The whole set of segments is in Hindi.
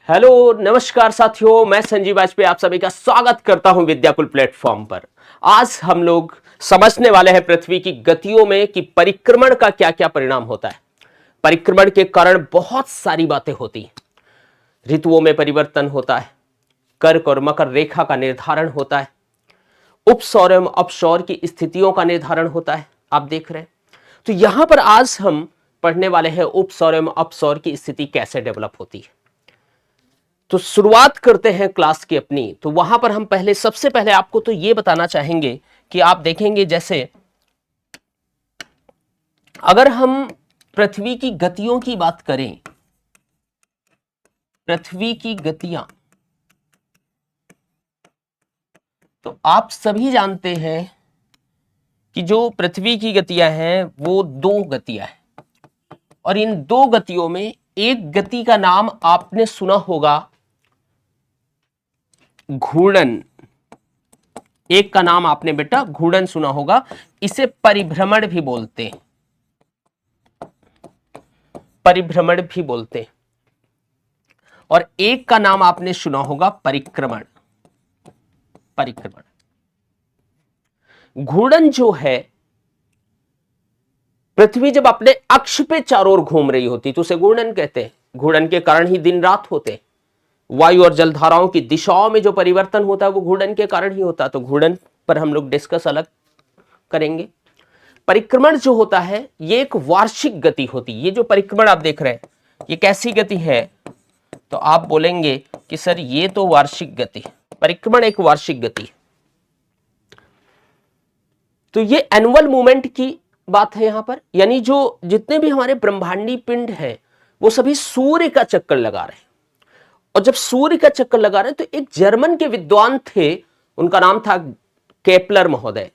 हेलो नमस्कार साथियों, मैं संजीव वाजपेयी आप सभी का स्वागत करता हूं विद्याकुल प्लेटफॉर्म पर। आज हम लोग समझने वाले हैं पृथ्वी की गतियों में कि परिक्रमण का क्या क्या परिणाम होता है। परिक्रमण के कारण बहुत सारी बातें होती हैं। ऋतुओं में परिवर्तन होता है, कर्क और मकर रेखा का निर्धारण होता है, उपसौर एवं अपसौर की स्थितियों का निर्धारण होता है। आप देख रहे हैं, तो यहां पर आज हम पढ़ने वाले हैं उपसौर एवं अपसौर की स्थिति कैसे डेवलप होती है। तो शुरुआत करते हैं क्लास की अपनी। तो वहां पर हम सबसे पहले आपको तो ये बताना चाहेंगे कि आप देखेंगे जैसे अगर हम पृथ्वी की गतियों की बात करें, पृथ्वी की गतियां, तो आप सभी जानते हैं कि जो पृथ्वी की गतियां हैं वो दो गतियां हैं, और इन दो गतियों में एक गति का नाम आपने सुना होगा घूर्णन। एक का नाम आपने बेटा घूर्णन सुना होगा, इसे परिभ्रमण भी बोलते हैं, परिभ्रमण भी बोलते हैं। और एक का नाम आपने सुना होगा परिक्रमण। परिक्रमण घूर्णन जो है, पृथ्वी जब अपने अक्ष पे चारों ओर घूम रही होती तो उसे घूर्णन कहते हैं। घूर्णन के कारण ही दिन रात होते हैं। वायु और जलधाराओं की दिशाओं में जो परिवर्तन होता है वो घूर्णन के कारण ही होता है। तो घूर्णन पर हम लोग डिस्कस अलग करेंगे। परिक्रमण जो होता है ये एक वार्षिक गति होती है। ये जो परिक्रमण आप देख रहे हैं ये कैसी गति है, तो आप बोलेंगे कि सर ये तो वार्षिक गति, परिक्रमण एक वार्षिक गति। तो ये एनुअल मूवमेंट की बात है यहां पर, यानी जो जितने भी हमारे ब्रह्मांडीय पिंड हैं वो सभी सूर्य का चक्कर लगा रहे हैं। और जब सूर्य का चक्कर लगा रहे हैं तो एक जर्मन के विद्वान थे, उनका नाम था केपलर महोदय।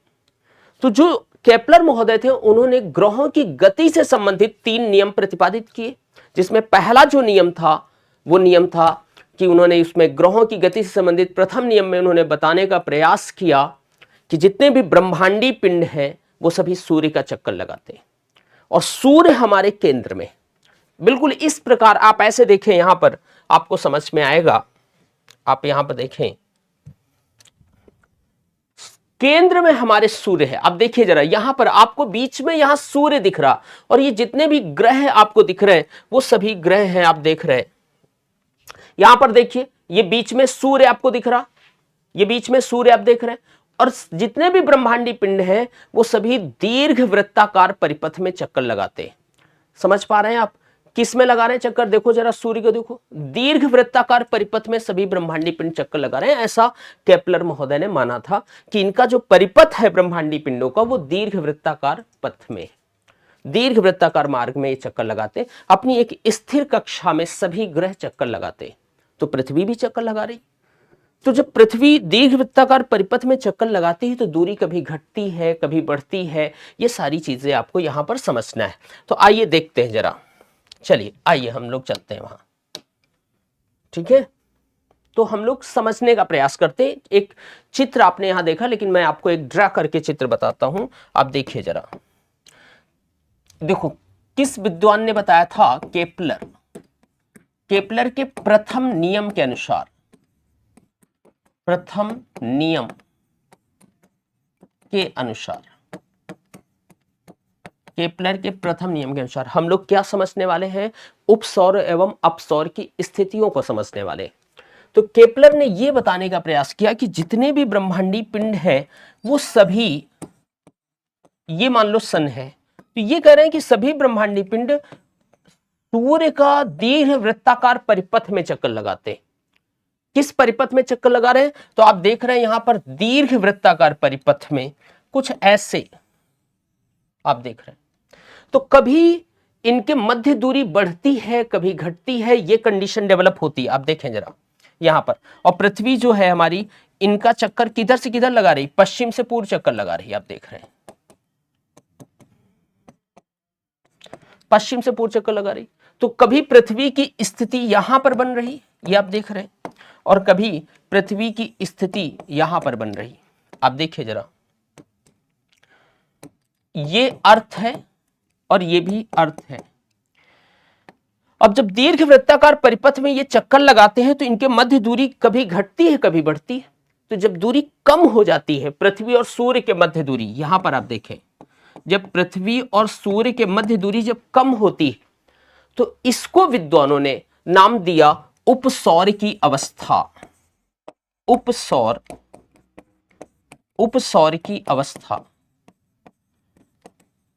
तो जो केपलर महोदय थे उन्होंने ग्रहों की गति से संबंधित 3 नियम प्रतिपादित किए, जिसमें पहला जो नियम था वो नियम था कि उन्होंने उसमें ग्रहों की गति से संबंधित प्रथम नियम में उन्होंने बताने का प्रयास किया कि जितने भी ब्रह्मांडीय पिंड हैं वो सभी सूर्य का चक्कर लगाते हैं और सूर्य हमारे केंद्र में। बिल्कुल इस प्रकार आप ऐसे देखें, यहां पर आपको समझ में आएगा। आप यहां पर देखें, केंद्र में हमारे सूर्य है। अब देखिए जरा, यहां पर आपको बीच में यहां सूर्य दिख रहा, और ये जितने भी ग्रह आपको दिख रहे हैं वो सभी ग्रह हैं। आप देख रहे हैं यहां पर, देखिए ये बीच में सूर्य आपको दिख रहा, ये बीच में सूर्य आप देख रहे हैं, और जितने भी ब्रह्मांडीय पिंड हैं वो सभी दीर्घ वृत्ताकार परिपथ में चक्कर लगाते हैं। समझ पा रहे हैं आप किस में लगा रहे हैं चक्कर? देखो जरा सूर्य को देखो, दीर्घ वृत्ताकार परिपथ में सभी ब्रह्मांडीय पिंड चक्कर लगा रहे हैं। ऐसा केपलर महोदय ने माना था कि इनका जो परिपथ है ब्रह्मांडीय पिंडों का वो दीर्घ वृत्ताकार पथ में, दीर्घ वृत्ताकार मार्ग में ये चक्कर लगाते। अपनी एक स्थिर कक्षा में सभी ग्रह चक्कर लगाते, तो पृथ्वी भी चक्कर लगा रही। तो जब पृथ्वी दीर्घ वृत्ताकार परिपथ में चक्कर लगाती है तो दूरी कभी घटती है कभी बढ़ती है। ये सारी चीजें आपको यहां पर समझना है। तो आइए देखते हैं जरा, चलिए आइए हम लोग चलते हैं वहां। ठीक है, तो हम लोग समझने का प्रयास करते हैं। एक चित्र आपने यहां देखा, लेकिन मैं आपको एक ड्रा करके चित्र बताता हूं। आप देखिए जरा, देखो किस विद्वान ने बताया था? केपलर। केपलर के प्रथम नियम के अनुसार, प्रथम नियम के अनुसार, केपलर के प्रथम नियम के अनुसार हम लोग क्या समझने वाले हैं? उपसौर एवं अपसौर की स्थितियों को समझने वाले। तो केपलर ने यह बताने का प्रयास किया कि जितने भी ब्रह्मांडीय पिंड हैं वो सभी, ये मान लो सन है, तो ये कह रहे हैं कि सभी ब्रह्मांडीय पिंड सूर्य का दीर्घ वृत्ताकार परिपथ में चक्कर लगाते। किस परिपथ में चक्कर लगा रहे हैं? तो आप देख रहे हैं यहां पर दीर्घ वृत्ताकार परिपथ में कुछ ऐसे आप देख रहे हैं। तो कभी इनके मध्य दूरी बढ़ती है कभी घटती है, ये कंडीशन डेवलप होती है। आप देखें जरा यहां पर, और पृथ्वी जो है हमारी, इनका चक्कर किधर से किधर लगा रही? पश्चिम से पूर्व चक्कर लगा रही। आप देख रहे हैं पश्चिम से पूर्व चक्कर लगा रही। तो कभी पृथ्वी की स्थिति यहां पर बन रही, ये आप देख रहे हैं, और कभी पृथ्वी की स्थिति यहां पर बन रही। आप देखिए जरा, ये अर्थ है और ये भी अर्थ है। अब जब दीर्घ वृत्ताकार परिपथ में ये चक्कर लगाते हैं तो इनके मध्य दूरी कभी घटती है कभी बढ़ती है। तो जब दूरी कम हो जाती है, पृथ्वी और सूर्य के मध्य दूरी, यहां पर आप देखें, जब पृथ्वी और सूर्य के मध्य दूरी जब कम होती है तो इसको विद्वानों ने नाम दिया उपसौर की अवस्था। उपसौर की अवस्था,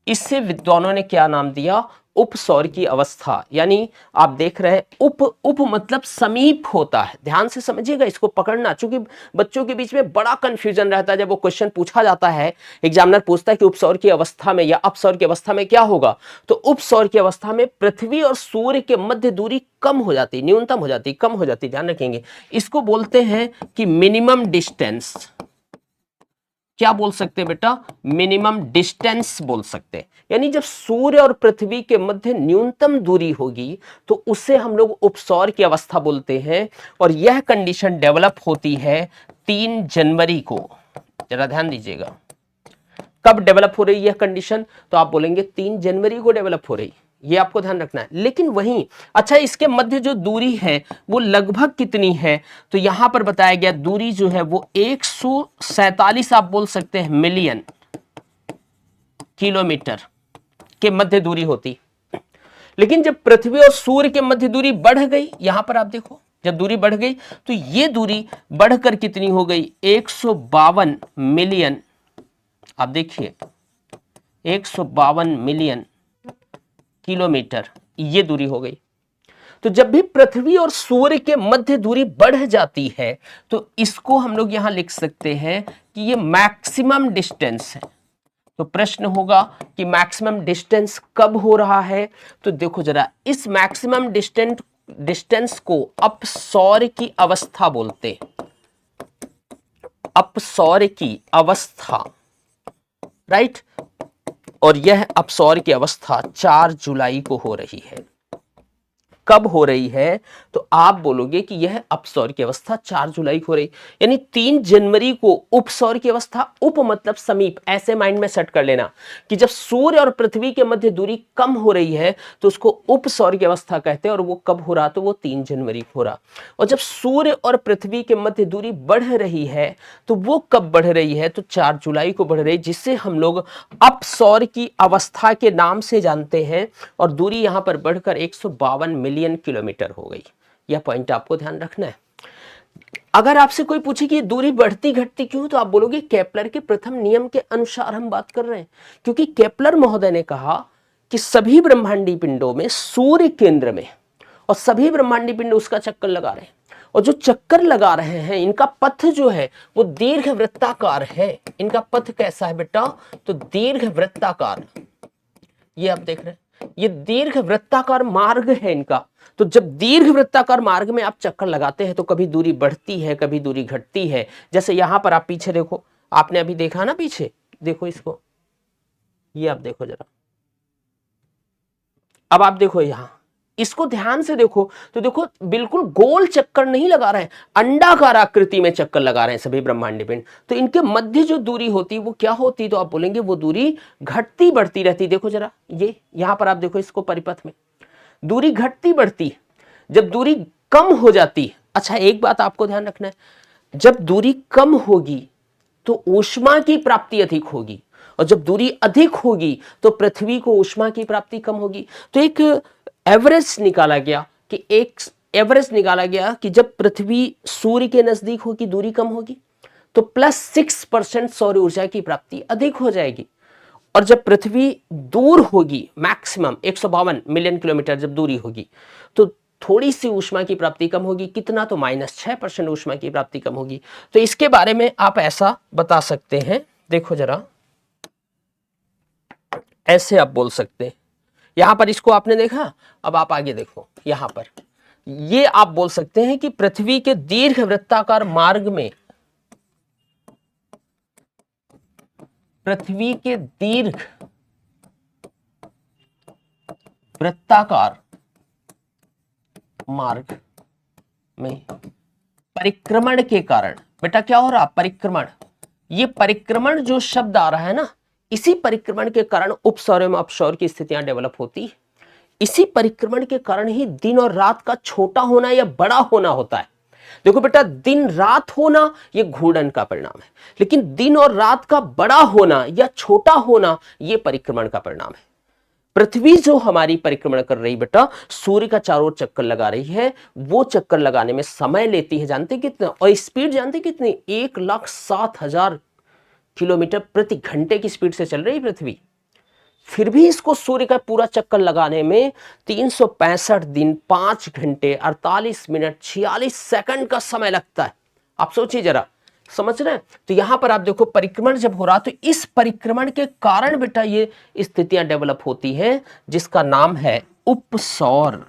इससे विद्वानों ने क्या नाम दिया? उपसौर की अवस्था। यानी आप देख रहे हैं उप मतलब समीप होता है। ध्यान से समझिएगा, इसको पकड़ना, चूंकि बच्चों के बीच में बड़ा कंफ्यूजन रहता है। जब वो क्वेश्चन पूछा जाता है, एग्जामिनर पूछता है कि उपसौर की अवस्था में या अपसौर की अवस्था में क्या होगा, तो उपसौर की अवस्था में पृथ्वी और सूर्य के मध्य दूरी कम हो जाती, न्यूनतम हो जाती, कम हो जाती। ध्यान रखेंगे, इसको बोलते हैं कि मिनिमम डिस्टेंस। क्या बोल सकते हैं बेटा? मिनिमम डिस्टेंस बोल सकते हैं। यानी जब सूर्य और पृथ्वी के मध्य न्यूनतम दूरी होगी तो उसे हम लोग उपसौर की अवस्था बोलते हैं। और यह कंडीशन डेवलप होती है 3 जनवरी को। जरा ध्यान दीजिएगा, कब डेवलप हो रही है कंडीशन? तो आप बोलेंगे 3 जनवरी को डेवलप हो रही, ये आपको ध्यान रखना है। लेकिन वहीं, अच्छा, इसके मध्य जो दूरी है वो लगभग कितनी है? तो यहां पर बताया गया दूरी जो है वो 147 आप बोल सकते हैं मिलियन किलोमीटर के मध्य दूरी होती। लेकिन जब पृथ्वी और सूर्य के मध्य दूरी बढ़ गई, यहां पर आप देखो, जब दूरी बढ़ गई तो ये दूरी बढ़कर कितनी हो गई? 152 मिलियन। आप देखिए 152 मिलियन किलोमीटर ये दूरी हो गई। तो जब भी पृथ्वी और सूर्य के मध्य दूरी बढ़ जाती है तो इसको हम लोग यहां लिख सकते हैं कि ये मैक्सिमम डिस्टेंस है। तो प्रश्न होगा कि मैक्सिमम डिस्टेंस कब हो रहा है? तो देखो जरा, इस मैक्सिमम डिस्टेंस को अपसौर की अवस्था बोलते हैं। अपसौर की अवस्था, राइट। और यह अपसौर की अवस्था 4 जुलाई को हो रही है। कब हो रही है? तो आप बोलोगे कि यह अपसौर की अवस्था 4 जुलाई को हो रही, यानी 3 जनवरी को उपसौर की अवस्था, उप मतलब समीप, ऐसे माइंड में सेट कर लेना कि जब सूर्य और पृथ्वी के मध्य दूरी कम हो रही है तो उसको उपसौर की अवस्था कहते हैं। और वो कब हो रहा? तो वो 3 जनवरी को हो रहा। और जब सूर्य और पृथ्वी के मध्य दूरी बढ़ रही है तो वो कब बढ़ रही है? तो 4 जुलाई को बढ़ रही, जिससे हम लोग अपसौर की अवस्था के नाम से जानते हैं। और दूरी यहां पर बढ़कर 152 मिलियन किलोमीटर हो गई। यह पॉइंट आपको ध्यान रखना है। अगर आपसे कोई पूछे कि दूरी बढ़ती घटती क्यों, तो आप बोलोगे केपलर के प्रथम नियम के अनुसार हम बात कर रहे हैं। क्योंकि केपलर महोदय ने कहा कि सभी ब्रह्मांडीय पिंडों में सूर्य केंद्र में, और सभी ब्रह्मांडीय पिंड उसका चक्कर लगा रहे हैं। और जो चक्कर लगा रहे हैं इनका पथ जो है वो दीर्घ वृत्ताकार है। इनका पथ कैसा है बेटा? तो दीर्घ वृत्ताकार। ये आप देख रहे हैं, ये दीर्घ वृत्ताकार मार्ग है इनका। तो जब दीर्घ वृत्ताकार मार्ग में आप चक्कर लगाते हैं तो कभी दूरी बढ़ती है कभी दूरी घटती है। जैसे यहां पर आप पीछे देखो, आपने अभी देखा ना, पीछे देखो इसको, ये आप देखो जरा, अब आप देखो यहां, इसको ध्यान से देखो तो देखो बिल्कुल गोल चक्कर नहीं लगा रहे हैं, अंडाकार आकृति में चक्कर लगा रहे हैं सभी ब्रह्मांडीय पिंड। तो इनके मध्य जो दूरी होती वो क्या होती? तो आप बोलेंगे वो दूरी घटती बढ़ती रहती। देखो जरा, ये यहां पर आप देखो, इसको परिपथ में दूरी घटती बढ़ती। जब दूरी कम हो जाती, अच्छा एक बात आपको ध्यान रखना है, जब दूरी कम होगी तो ऊष्मा की प्राप्ति अधिक होगी, और जब दूरी अधिक होगी तो पृथ्वी को ऊष्मा की प्राप्ति कम होगी। तो एक एवरेज निकाला गया कि जब पृथ्वी सूर्य के नजदीक होगी दूरी कम होगी तो +6% सौर ऊर्जा की प्राप्ति अधिक हो जाएगी। और जब पृथ्वी दूर होगी, मैक्सिमम 152 मिलियन किलोमीटर जब दूरी होगी, तो थोड़ी सी ऊष्मा की प्राप्ति कम होगी। कितना? तो -6% ऊष्मा की प्राप्ति कम होगी। तो इसके बारे में आप ऐसा बता सकते हैं, देखो जरा, ऐसे आप बोल सकते हैं। यहां पर इसको आपने देखा, अब आप आगे देखो, यहां पर ये आप बोल सकते हैं कि पृथ्वी के दीर्घ वृत्ताकार मार्ग में, पृथ्वी के दीर्घ वृत्ताकार मार्ग में परिक्रमण के कारण, बेटा क्या हो रहा? परिक्रमण। ये परिक्रमण जो शब्द आ रहा है ना, इसी परिक्रमण के कारण उपसौर एवं अपसौर की स्थितियां डेवलप होती। इसी परिक्रमण के कारण ही दिन और रात का छोटा होना या बड़ा होना होता है। देखो बेटा, दिन रात होना यह घूर्णन का परिणाम है, लेकिन दिन और रात का बड़ा होना या छोटा होना यह परिक्रमण का परिणाम है। पृथ्वी जो हमारी परिक्रमण कर रही बेटा, सूर्य का चारों ओर चक्कर लगा रही है, वो चक्कर लगाने में समय लेती है, जानते कितना, और स्पीड जानते कितनी, 1,07,000 किलोमीटर प्रति घंटे की स्पीड से चल रही पृथ्वी। फिर भी इसको सूर्य का पूरा चक्कर लगाने में 365 दिन 5 घंटे 48 मिनट 46 सेकंड का समय लगता है। आप सोचिए जरा, समझ रहे हैं? तो यहां पर आप देखो, परिक्रमण जब हो रहा, तो इस परिक्रमण के कारण बेटा ये स्थितियां डेवलप होती हैं, जिसका नाम है उपसौर।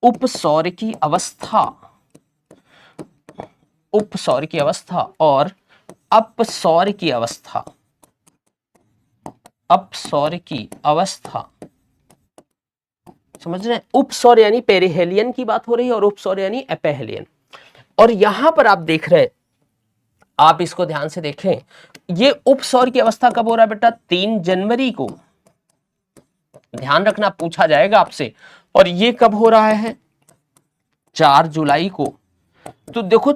उपसौर की अवस्था, उपसौर की अवस्था और अपसौर की अवस्था। अपसौर की अवस्था, समझ रहे हैं? उपसौर यानी पेरिहेलियन की बात हो रही है और उपसौर यानी एपेहेलियन। और यहां पर आप देख रहे हैं, आप इसको ध्यान से देखें, ये उपसौर की अवस्था कब हो रहा है बेटा? 3 जनवरी को। ध्यान रखना, पूछा जाएगा आपसे। और ये कब हो रहा है? 4 जुलाई को। तो देखो,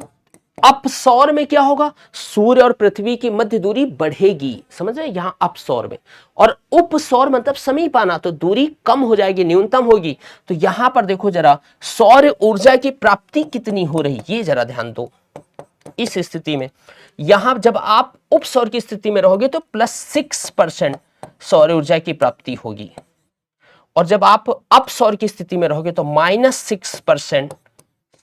अपसौर में क्या होगा? सूर्य और पृथ्वी की मध्य दूरी बढ़ेगी, समझ रहे हैं? यहां अपसौर में। और उपसौर मतलब समीप आना, तो दूरी कम हो जाएगी, न्यूनतम होगी। तो यहां पर देखो जरा, सौर ऊर्जा की प्राप्ति कितनी हो रही, ये जरा ध्यान दो। इस स्थिति में यहां जब आप उपसौर की स्थिति में रहोगे तो +6% सौर ऊर्जा की प्राप्ति होगी, और जब आप अपसौर की स्थिति में रहोगे तो -6%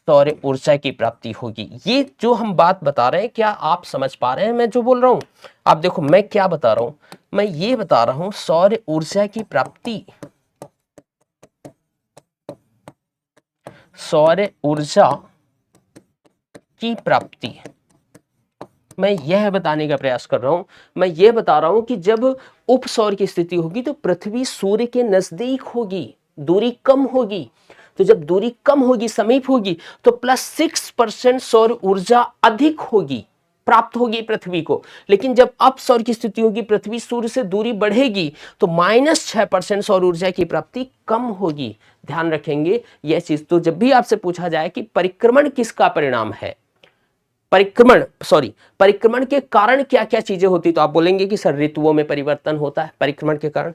सौर ऊर्जा की प्राप्ति होगी। ये जो हम बात बता रहे हैं, क्या आप समझ पा रहे हैं मैं जो बोल रहा हूं? आप देखो, मैं क्या बता रहा हूं, मैं ये बता रहा हूं, सौर ऊर्जा की प्राप्ति, सौर ऊर्जा की प्राप्ति, मैं यह बताने का प्रयास कर रहा हूं। मैं यह बता रहा हूं कि जब उपसौर की स्थिति होगी तो पृथ्वी सूर्य के नजदीक होगी, दूरी कम होगी। तो जब दूरी कम होगी, समीप होगी, तो +6% सौर ऊर्जा अधिक होगी, प्राप्त होगी पृथ्वी को। लेकिन जब अपसौर की स्थिति होगी, पृथ्वी सूर्य से दूरी बढ़ेगी, तो -6% सौर ऊर्जा की प्राप्ति कम होगी। ध्यान रखेंगे यह चीज। तो जब भी आपसे पूछा जाए कि परिक्रमण किसका परिणाम है, परिक्रमण के कारण क्या क्या चीजें होती, तो आप बोलेंगे कि सर ऋतुओं में परिवर्तन होता है परिक्रमण के कारण।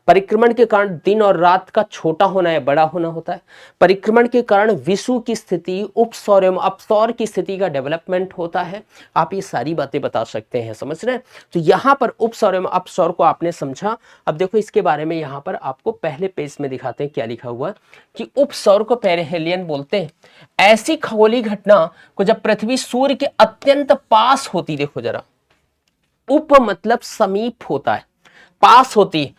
परिक्रमण के कारण दिन और रात का छोटा होना या बड़ा होना होता है। परिक्रमण के कारण विषुव की स्थिति, उपसौर एवं अपसौर की स्थिति का डेवलपमेंट होता है। आप ये सारी बातें बता सकते हैं, समझ रहे हैं? तो यहाँ पर उपसौर एवं अपसौर को आपने समझा। अब देखो, इसके बारे में यहाँ पर आपको पहले पेज में दिखाते हैं क्या लिखा हुआ है कि उपसौर को पेरिहेलियन बोलते हैं। ऐसी खगोलीय घटना को जब पृथ्वी सूर्य के अत्यंत पास होती, देखो जरा, उप मतलब समीप होता है, पास होती,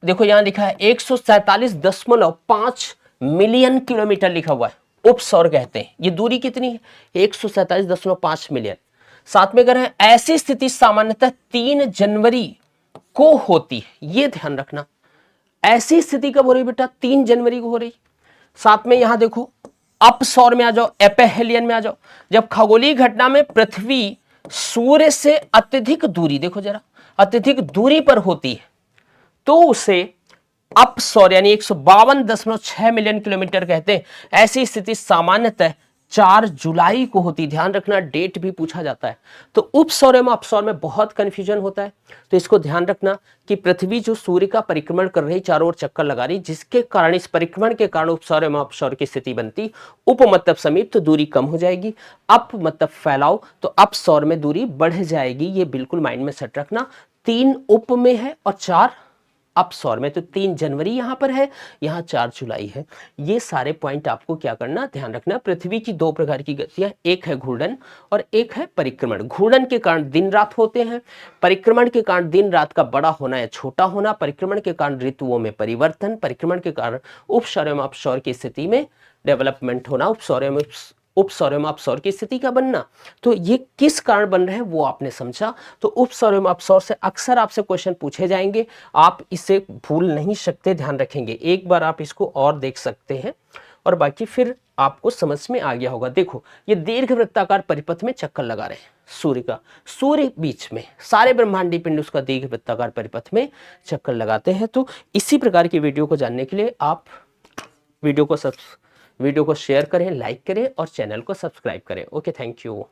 देखो यहां लिखा है 147.5 मिलियन किलोमीटर लिखा हुआ है, उपसौर कहते हैं। ये दूरी कितनी है? 147.5 मिलियन। साथ में अगर है, ऐसी स्थिति सामान्यतः 3 जनवरी को होती है, ये ध्यान रखना। ऐसी स्थिति कब हो रही बेटा? 3 जनवरी को हो रही। साथ में यहां देखो, अपसौर में आ जाओ, एपेहेलियन में आ जाओ। जब खगोलीय घटना में पृथ्वी सूर्य से अत्यधिक दूरी, देखो जरा, अत्यधिक दूरी पर होती है, तो उसे अपसौर यानी 152.6 मिलियन किलोमीटर कहते हैं। ऐसी स्थिति सामान्यतः 4 जुलाई को होती। ध्यान रखना, डेट भी पूछा जाता है। तो उपसौर एवं अपसौर में बहुत कंफ्यूजन होता है, तो इसको ध्यान रखना कि पृथ्वी जो सूर्य का परिक्रमण कर रही, चारों ओर चक्कर लगा रही, जिसके कारण, इस परिक्रमण के कारण उपसौर एवं अपसौर की स्थिति बनती। उप मतलब समीप, तो दूरी कम हो जाएगी। अप मतलब फैलाव, तो अपसौर में दूरी बढ़ जाएगी। ये बिल्कुल माइंड में सेट रखना। 3 उप में है और 4 अपसौर में। तो 3 जनवरी यहां पर है, यहां 4 जुलाई है। ये सारे पॉइंट आपको क्या करना, ध्यान रखना। पृथ्वी की 2 प्रकार की गतियां, एक है घूर्णन और एक है परिक्रमण। घूर्णन के कारण दिन रात होते हैं, परिक्रमण के कारण दिन रात का बड़ा होना या छोटा होना, परिक्रमण के कारण ऋतुओं में परिवर्तन, परिक्रमण के कारण उपसौर एवं अपसौर की स्थिति में डेवलपमेंट होना, उपसौर एवं अपसौर की स्थिति का बनना। तो ये किस कारण बन रहे हैं वो आपने समझा। तो उपसौर एवं अपसौर से अक्सर आपसे क्वेश्चन पूछे जाएंगे, आप इसे भूल नहीं सकते, ध्यान रखेंगे। एक बार आप इसको और देख सकते हैं। और बाकी फिर आपको समझ में आ गया होगा। देखो ये दीर्घ वृत्ताकार परिपथ में चक्कर लगा रहे हैं सूर्य का, सूर्य बीच में, सारे ब्रह्मांडीय पिंड उसका दीर्घ वृत्ताकार परिपथ में चक्कर लगाते हैं। तो इसी प्रकार की वीडियो को जानने के लिए आप वीडियो को शेयर करें, लाइक करें और चैनल को सब्सक्राइब करें। Okay, thank you.